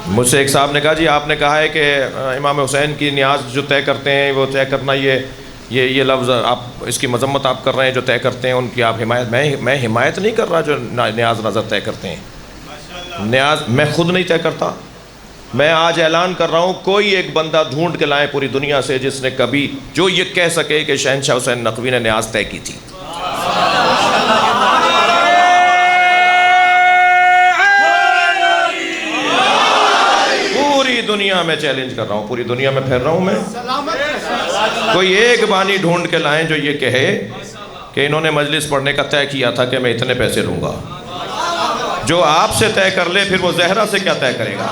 मुझसे एक साहब ने कहा, जी आपने कहा है कि इमाम हुसैन की न्याज जो तय करते हैं वो तय करना, ये लफ्ज़ आप इसकी मजम्मत आप कर रहे हैं, जो तय करते हैं उनकी आप हिमायत। मैं हिमायत नहीं कर रहा जो न्याज नज़र तय करते हैं। न्याज मैं खुद नहीं तय करता। मैं आज ऐलान कर रहा हूँ, कोई एक बंदा ढूंढ के लाएं पूरी दुनिया से जिसने कभी जो ये कह सके कि शहनशाह हुसैन नकवी ने न्याज तय की थी। पूरी दुनिया में चैलेंज कर रहा हूँ, पूरी दुनिया में फिर रहा हूँ मैं। कोई एक बानी ढूंढ के लाएं जो ये कहे कि इन्होंने मजलिस पढ़ने का तय किया था कि मैं इतने पैसे लूँगा। जो आपसे तय कर ले फिर वो ज़हरा से क्या तय करेगा?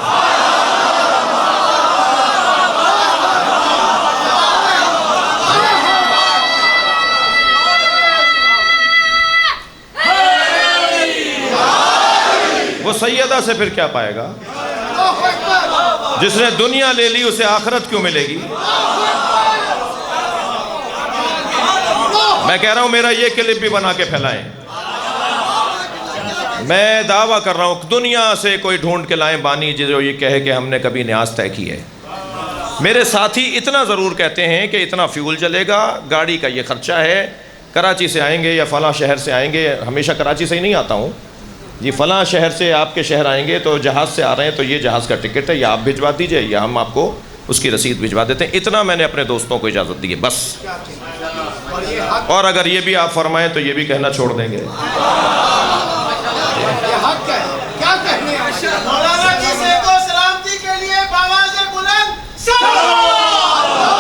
वो सैयदा से फिर क्या पाएगा? जिसने दुनिया ले ली उसे आखिरत क्यों मिलेगी? मैं कह रहा हूं मेरा ये क्लिप भी बना के फैलाएं। मैं दावा कर रहा हूं दुनिया से कोई ढूंढ के लाएं बानी जो ये कहे कि हमने कभी न्याज तय की है। मेरे साथी इतना ज़रूर कहते हैं कि इतना फ्यूल जलेगा, गाड़ी का ये खर्चा है, कराची से आएंगे या फ़लाँ शहर से आएंगे। हमेशा कराची से ही नहीं आता हूँ जी, फ़लाँ शहर से आपके शहर आएंगे तो जहाज़ से आ रहे हैं तो ये जहाज़ का टिकट है, या आप भिजवा दीजिए या हम आपको उसकी रसीद भिजवा देते हैं। इतना मैंने अपने दोस्तों को इजाज़त दी है बस। और अगर ये भी आप फरमाएं तो ये भी कहना छोड़ देंगे।